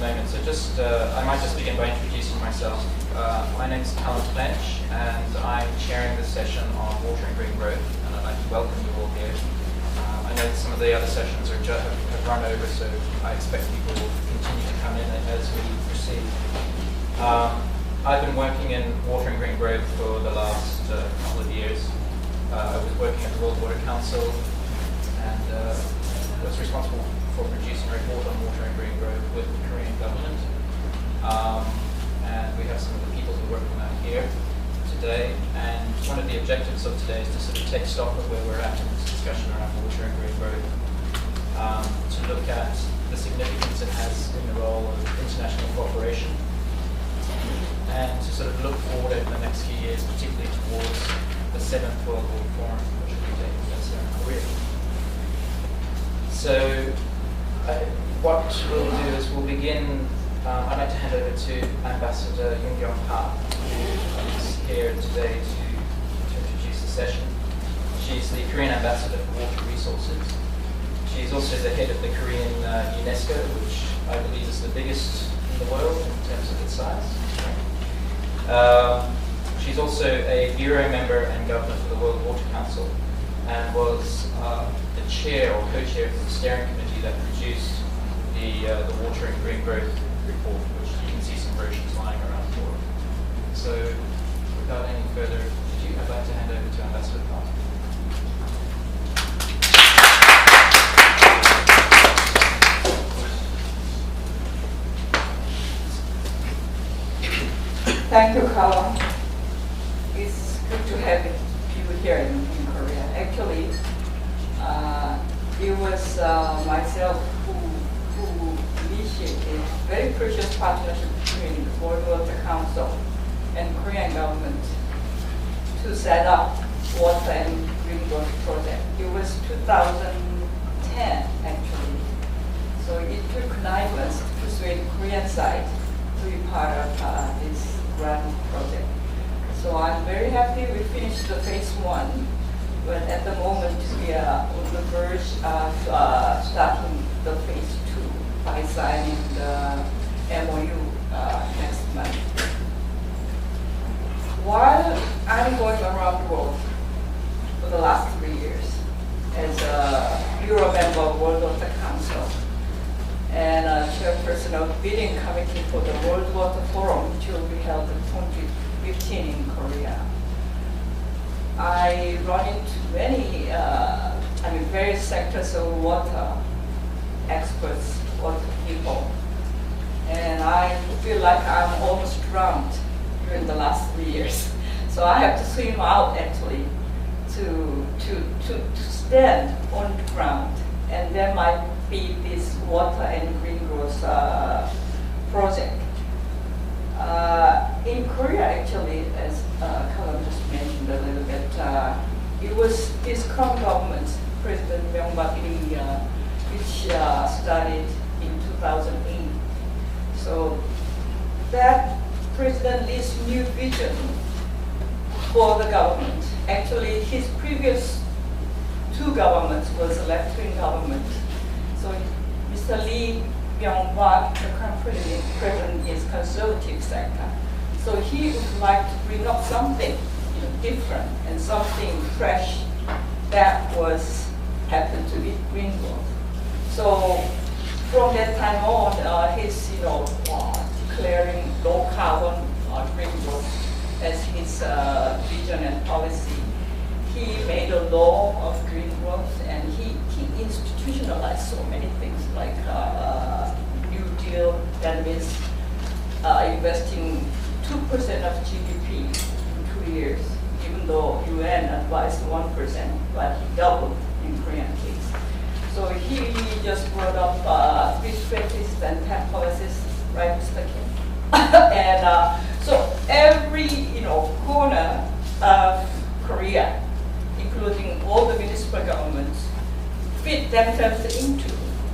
moment. So I might just begin by introducing myself. My name is Callum Clench, and I'm chairing the session on water and green growth, and I'd like to welcome you all here. I know that some of the other sessions have run over, so I expect people will continue to come in as we proceed. I've been working in water and green growth for the last couple of years. I was working at the World Water Council and was responsible for producing a report on water and green growth with the Korean government. And we have some of the people who work on that here today. And one of the objectives of today is to sort of take stock of where we're at in this discussion around water and green growth, to look at the significance it has in the role of international cooperation, and to sort of look forward over the next few years, particularly towards the 7th World Water Forum, which will be taking place here in Korea. So what we'll do is we'll begin. I'd like to hand over to Ambassador Yoon Park, who is here today to introduce the session. She's the Korean Ambassador for Water Resources. She's also the head of the Korean UNESCO, which I believe is the biggest in the world in terms of its size. She's also a bureau member and governor for the World Water Council, and was the chair or co-chair of the steering committee that produced the Water and Green Growth report, which you can see some brochures lying around for. So without any further ado, I'd like to hand over to Ambassador Park. Thank you, Callum. It's good to have you here in Korea. Actually, it was myself who initiated a very precious partnership between the World Water Council and Korean government to set up water and green growth project. It was 2010 actually. So it took 9 months to persuade the Korean side to be part of this grand project. So I'm very happy we finished the phase 1, but at the moment we are on the verge of starting the phase 2 by signing the MOU next month. While I'm going around the world for the last 3 years as a Bureau member of World Water Council and chairperson of bidding committee for the World Water Forum, which will be held in 2015 in Korea, I run into many, various sectors of water experts, water people, and I feel like I'm almost drowned during the last 3 years. So I have to swim out actually to stand on the ground, and there might be this water and green growth project. In Korea, actually, as Callum just mentioned a little bit, it was this current government, President Lee, which started in 2008. So that President Lee's new vision for the government, actually his previous 2 governments was a left-wing government. So Mr. Lee Myung-bak, the current president, is conservative sector. So he would like to bring up something different and something fresh that was happened to be green growth. So from that time on, he's declaring low carbon green growth as his vision and policy. He made a law of green growth, and he institutionalized so many things like New Deal, that means investing 2% of GDP in 2 years, even though UN advised 1%, but he doubled in Korean case. So he just brought up 3 strategies and 10 policies, right, Mr. Kim? And so every corner of Korea, including all the municipal governments, fit themselves into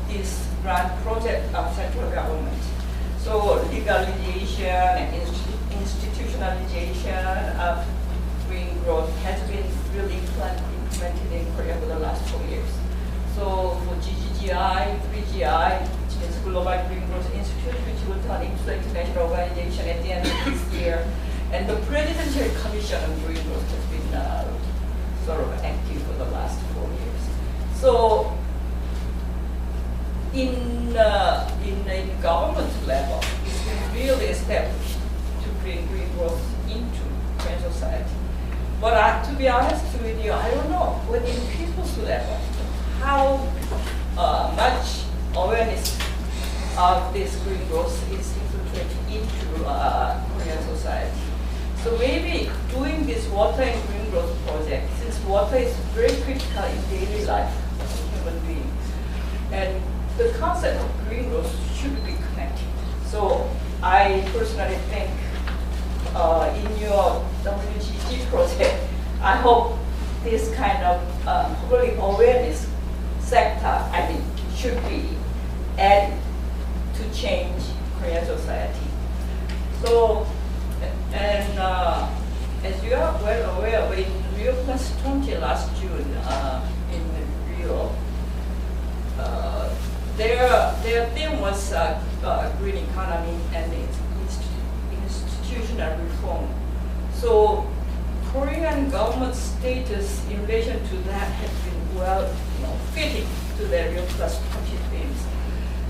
this grand project of central government. So legalization and institutionalization of green growth has been really implemented in Korea for the last 4 years. So for GGGI, 3GI, which is Global Green Growth Institute, which And the Presidential Commission on Green Growth has been sort of active for the last 4 years. So in government level, it's been really established to bring green growth into Korean society. But to be honest with you, I don't know within people's level how much awareness of this green growth is infiltrated into Korean society. So maybe doing this water and green growth project, since water is very critical in daily life of a human being, and the concept of green growth should be connected. So I personally think in your WGG project, I hope this kind of public awareness sector, should be added to change Korean society. So, and as you are well aware, in Rio Plus 20 last June in Rio, their theme was green economy and institutional reform. So Korean government status in relation to that has been well fitting to their Rio Plus 20 themes.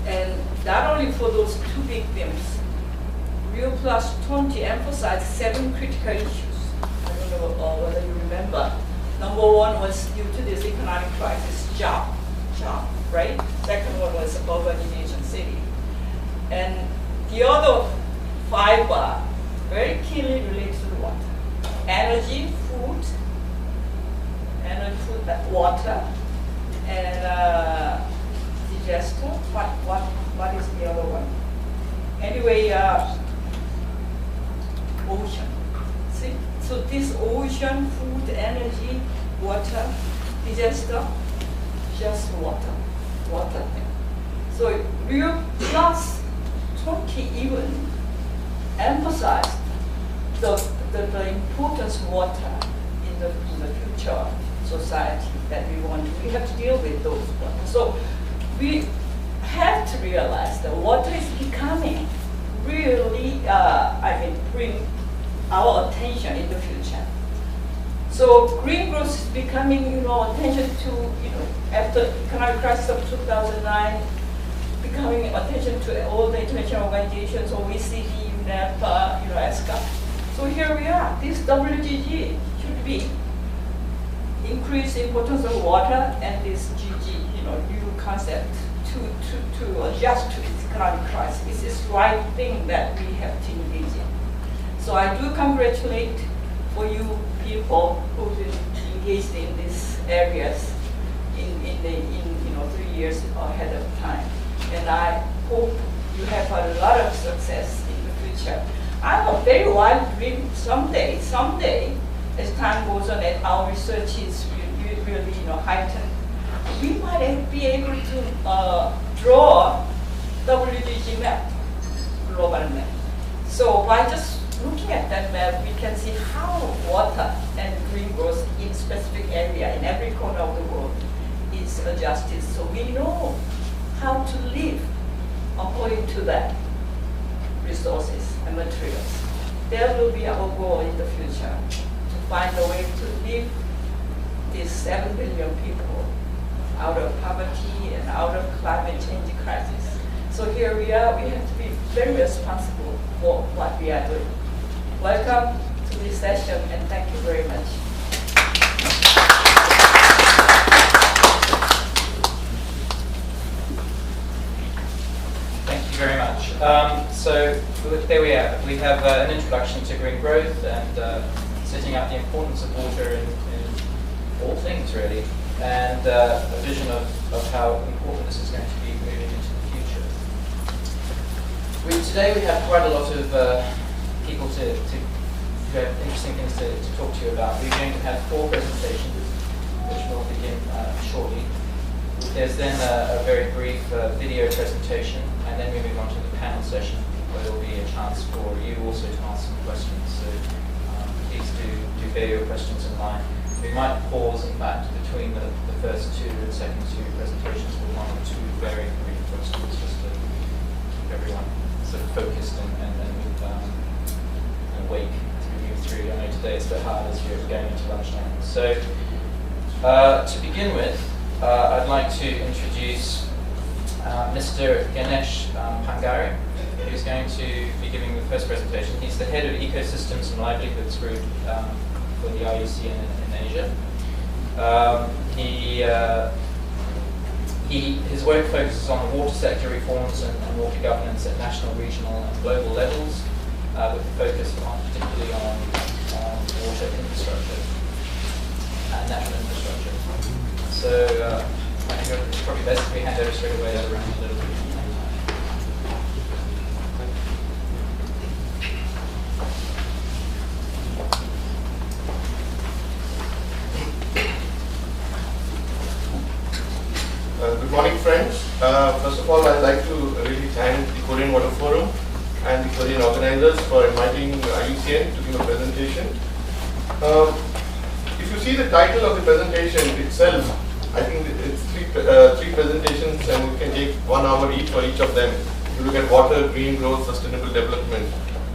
And not only for those two big themes, Rio Plus 20 emphasized 7 critical issues. I don't know whether you remember. Number 1 was due to this economic crisis, job, right? Second one was urbanization, city. And the other 5 are very keenly related to water. Energy, food, water, and digester. What is the other one? Anyway, ocean. See? So this ocean, food, energy, water, digester, just water thing. So Rio Plus 20 even emphasized the importance of water in the future society that we want. We have to deal with those water. So we have to realize that water is becoming really, bring our attention in the future. So green growth is becoming, attention to, after economic crisis of 2009, becoming attention to all the international organizations, OECD, UNEP, ESCA. So here we are. This WGG should be increase the importance of water and this GG, new concept to adjust to this economic crisis. This is the right thing that we have to engage in. So I do congratulate for you people who've been engaged in these areas in 3 years ahead of time. And I hope you have a lot of success in the future. I have a very wild dream someday, as time goes on and our research is really heightened, we might be able to draw WGG map, global map. So by just looking at that map, we can see how water and green growth in specific area in every corner of the world is adjusted. So we know how to live according to that resources and materials. There will be our goal in the future to find a way to live these 7 billion people out of poverty and out of climate change crisis. So here we are, we have to be very responsible for what we are doing. Welcome to this session and thank you very much. Thank you very much. So there we are. We have an introduction to green growth and setting out the importance of water in all things really, and a vision of how important this is going to be moving into the future. Today we have quite a lot of people who have interesting things to talk to you about. We're going to have 4 presentations, which will begin shortly. There's then a very brief video presentation, and then we move on to the panel session, where there will be a chance for you also to ask some questions. So please do bear your questions in mind. We might pause, in fact, between the first 2 and second 2 presentations for 1 or 2 very brief questions, just to keep everyone sort of focused and awake as we through. I know today it's a bit hard as you're going into lunchtime. So, to begin with, I'd like to introduce Mr. Ganesh Pangari, who's going to be giving the first presentation. He's the head of Ecosystems and Livelihoods Group for the IUCN in Asia. His work focuses on the water sector reforms and water governance at national, regional, and global levels, with a focus particularly on water infrastructure and natural infrastructure. So I think it's probably best if we hand over straight away around a little bit. Good morning, friends. First of all, I'd like to really thank the Korean Water Forum and the Korean organizers for inviting IUCN to give a presentation. If you see the title of the presentation itself, I think it's three presentations, and we can take 1 hour each for each of them. You look at water, green growth, sustainable development.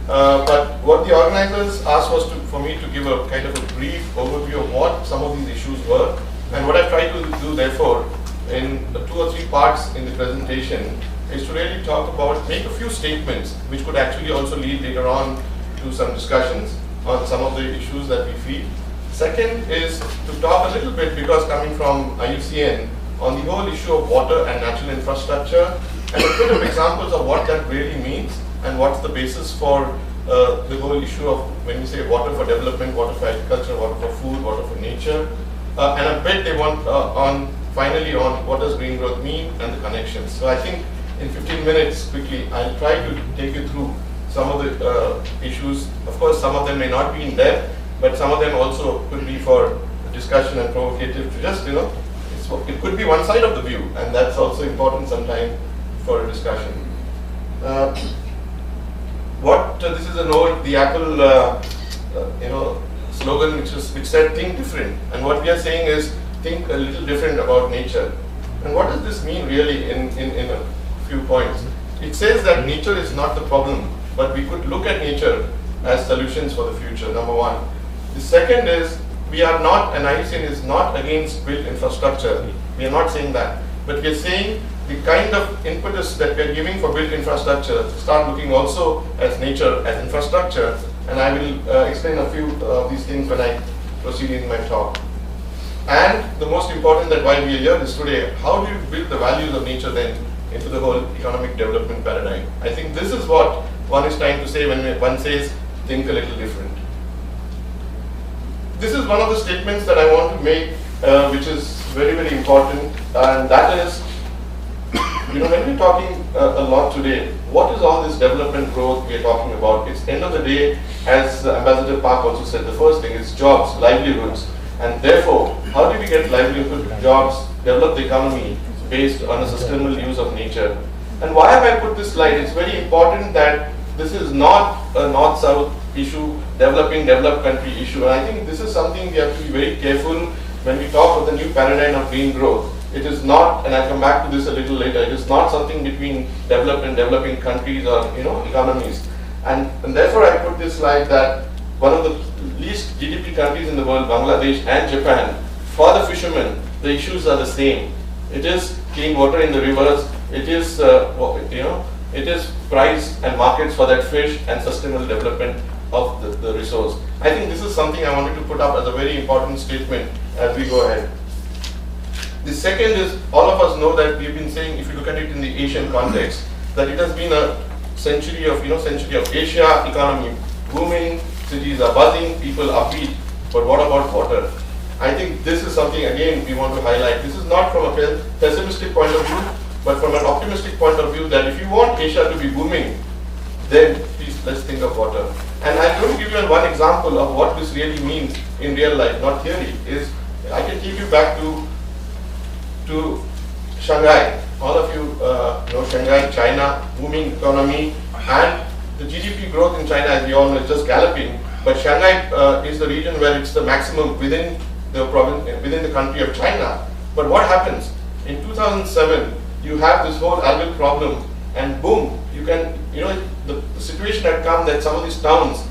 But what the organizers asked was for me to give a kind of a brief overview of what some of these issues were, and what I tried to do, therefore, in the 2 or 3 parts in the presentation is to really talk about, make a few statements which could actually also lead later on to some discussions on some of the issues that we feel. Second is to talk a little bit, because coming from IUCN, on the whole issue of water and natural infrastructure, and a bit of examples of what that really means and what's the basis for the whole issue of when we say water for development, water for agriculture, water for food, water for nature, and a bit they want finally on what does green growth mean and the connections. So I think in 15 minutes, quickly, I'll try to take you through some of the issues. Of course, some of them may not be in depth, but some of them also could be for discussion and provocative to just, it could be one side of the view, and that's also important sometimes for a discussion. This is a note, the Apple, slogan which said think different, and what we are saying is think a little different about nature. And what does this mean really in a few points? It says that nature is not the problem, but we could look at nature as solutions for the future, number one. The second is, we are not, and IUCN is not against built infrastructure. We are not saying that. But we are saying the kind of impetus that we are giving for built infrastructure start looking also as nature, as infrastructure. And I will explain a few of these things when I proceed in my talk. And the most important, that while we are here is today, how do you build the values of nature then into the whole economic development paradigm? I think this is what one is trying to say when one says think a little different. This is one of the statements that I want to make, which is very, very important, and that is, when we're talking a lot today, what is all this development growth we are talking about? It's end of the day, as Ambassador Park also said, the first thing is jobs, livelihoods. And therefore, how do we get livelihood, jobs, develop the economy based on a sustainable use of nature? And why have I put this slide? It's very important that this is not a north-south issue, developed country issue. And I think this is something we have to be very careful when we talk of the new paradigm of green growth. It is not, and I'll come back to this a little later, it is not something between developed and developing countries or economies. And therefore I put this slide that one of the least GDP countries in the world, Bangladesh and Japan, for the fishermen, the issues are the same. It is clean water in the rivers, it is, it is price and markets for that fish and sustainable development of the resource. I think this is something I wanted to put up as a very important statement as we go ahead. The second is, all of us know that we've been saying, if you look at it in the Asian context, that it has been a century of Asia economy booming, cities are buzzing, people are upbeat, but what about water? I think this is something, again, we want to highlight. This is not from a pessimistic point of view, but from an optimistic point of view, that if you want Asia to be booming, then please, let's think of water. And I'm going to give you one example of what this really means in real life, not theory, is I can take you back to Shanghai. All of you know Shanghai, China, booming economy, and the GDP growth in China, as we all know, is just galloping. But Shanghai is the region where it's the maximum within the province, within the country of China. But what happens? In 2007, you have this whole algal problem, and boom, you can, the situation had come that some of these towns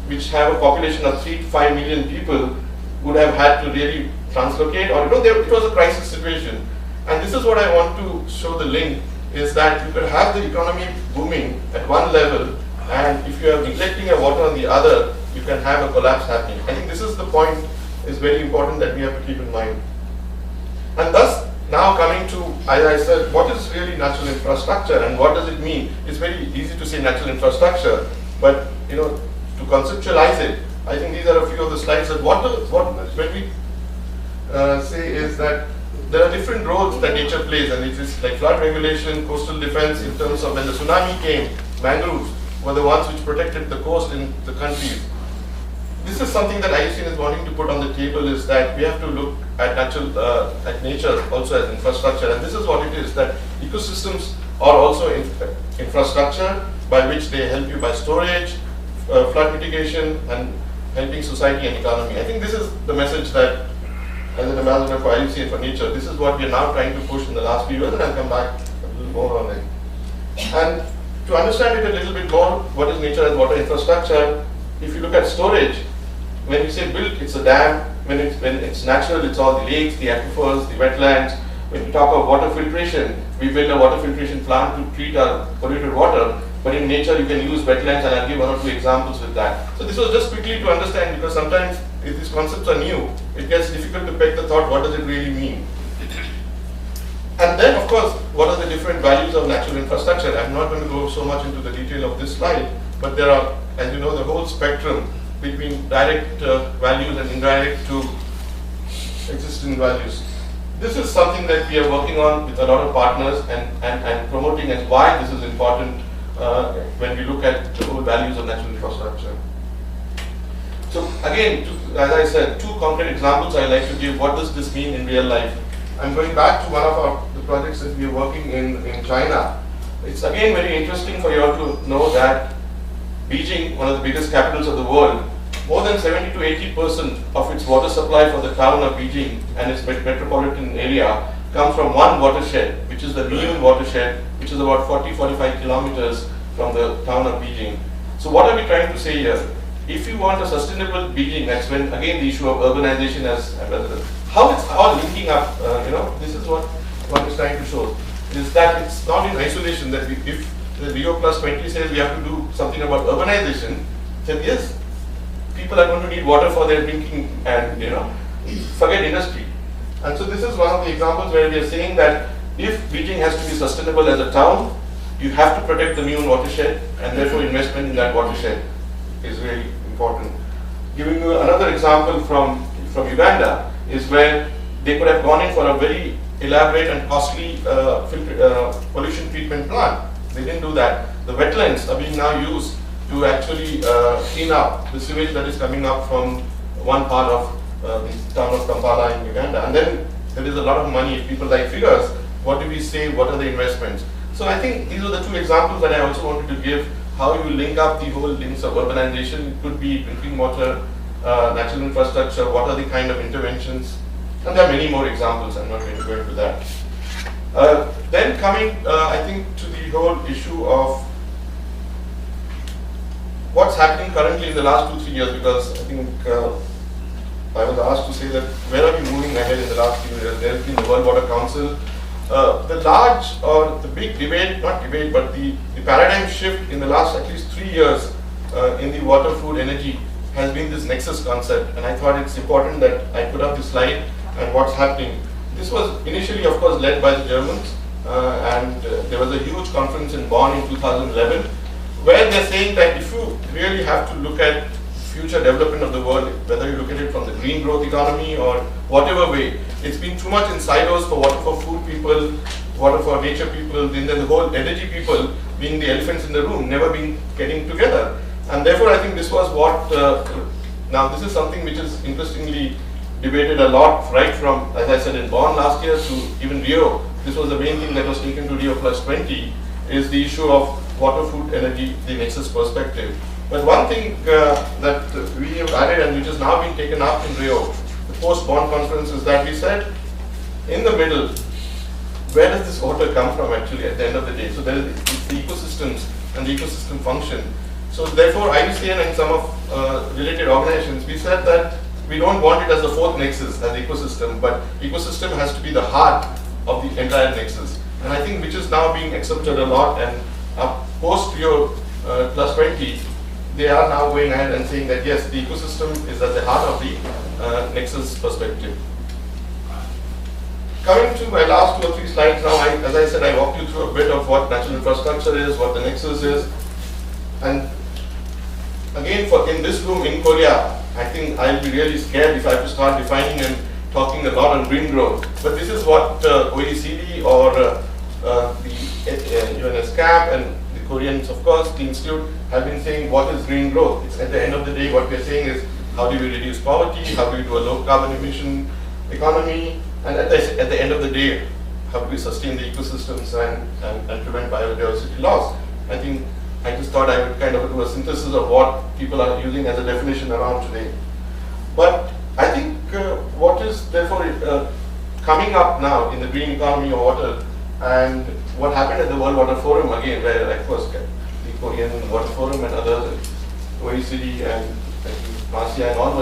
which have a population of 3 to 5 million people would have had to really translocate, or it was a crisis situation. And this is what I want to show the link, is that you could have the economy booming at one level, and if you are neglecting your water on the other, you can have a collapse happening. I think this is the point, is very important that we have to keep in mind. And thus, now coming to, as I said, what is really natural infrastructure and what does it mean? It's very easy to say natural infrastructure, but to conceptualize it, I think these are a few of the slides that when we say is that there are different roles that nature plays, and it is like flood regulation, coastal defense. In terms of when the tsunami came, mangroves were the ones which protected the coast in the countries. This is something that IUCN is wanting to put on the table, is that we have to look at nature also as infrastructure, and this is what it is, that ecosystems are also infrastructure by which they help you by storage, flood mitigation, and helping society and economy. I think this is the message that, as an ambassador for IUCN for nature, this is what we are now trying to push in the last few years, and I'll come back a little more on it. And to understand it a little bit more, what is nature as water infrastructure? If you look at storage, when we say built, it's a dam. When it's natural, it's all the lakes, the aquifers, the wetlands. When we talk of water filtration, we build a water filtration plant to treat our polluted water. But in nature, you can use wetlands, and I'll give one or two examples with that. So this was just quickly to understand, because sometimes if these concepts are new, it gets difficult to peg the thought, what does it really mean? And then, of course, what are the different values of natural infrastructure? I'm not going to go so much into the detail of this slide, but there are, as you know, the whole spectrum between direct values and indirect to existing values. This is something that we are working on with a lot of partners and promoting as why this is important when we look at the whole values of natural infrastructure. So again, as I said, two concrete examples I like to give. What does this mean in real life? I'm going back to one of the projects that we are working in China. It's again very interesting for you all to know that Beijing, one of the biggest capitals of the world, more than 70 to 80% of its water supply for the town of Beijing and its metropolitan area comes from one watershed, which is the Niyun watershed, which is about 40-45 kilometers from the town of Beijing. So what are we trying to say here? If you want a sustainable Beijing, that's when again the issue of urbanization how it's all linking up. This is what one is trying to show, is that it's not in isolation. That if the Rio Plus 20 says we have to do something about urbanization, then yes, people are going to need water for their drinking, and forget industry. And so this is one of the examples where we are saying that if Beijing has to be sustainable as a town, you have to protect the Niyun watershed, and therefore investment in that watershed is really important. Giving you another example from Uganda is where they could have gone in for a very elaborate and costly pollution treatment plant. They didn't do that. The wetlands are being now used to actually clean up the sewage that is coming up from one part of the town of Kampala in Uganda. And then there is a lot of money. If people like figures, what do we say, what are the investments? So I think these are the two examples that I also wanted to give, how you link up the whole links of urbanization. It could be drinking water, natural infrastructure, what are the kind of interventions, and there are many more examples. I'm not going to go into that. Then coming, I think, to the whole issue of what's happening currently in the last 2-3 years, because I think I was asked to say that where are we moving ahead in the last few years. There has been the World Water Council. The large or the big debate, not debate, but the paradigm shift in the last at least 3 years in the water, food, energy has been this nexus concept, and I thought it's important that I put up this slide and what's happening. This was initially, of course, led by the Germans, and there was a huge conference in Bonn in 2011, where they're saying that if you really have to look at future development of the world, whether you look at it from the green growth economy or whatever way, it's been too much in silos for water for food people, water for nature people, then the whole energy people being the elephants in the room, never been getting together. And therefore, I think this was what, now this is something which is interestingly debated a lot, right from, as I said, in Bonn last year to even Rio. This was the main thing that was taken to Rio Plus 20, is the issue of water, food, energy, the nexus perspective. But one thing that we have added and which has now been taken up in Rio, the post-Bonn conference, is that we said, in the middle, where does this water come from actually at the end of the day? So there is the ecosystems and the ecosystem function. So therefore, IUCN and some of related organizations, we said that we don't want it as the fourth nexus, as ecosystem, but ecosystem has to be the heart of the entire nexus. And I think which is now being accepted a lot, and post Rio plus 20, they are now going ahead and saying that yes, the ecosystem is at the heart of the nexus perspective. Coming to my last 2 or 3 slides now, as I said, I walked you through a bit of what natural infrastructure is, what the nexus is, and again, in this room in Korea, I think I'll be really scared if I have to start defining and talking a lot on green growth. But this is what OECD or the UNESCAP and the Koreans, of course, the Institute, have been saying what is green growth. It's at the end of the day, what we're saying is how do we reduce poverty, how do we do a low carbon emission economy, and at the end of the day, how do we sustain the ecosystems and prevent biodiversity loss. I think I just thought I would kind of do a synthesis of what people are using as a definition around today. But I think what is therefore coming up now in the green economy of water, and what happened at the World Water Forum again, where of course the Korean Water Forum and others, OECD and ASEAN and all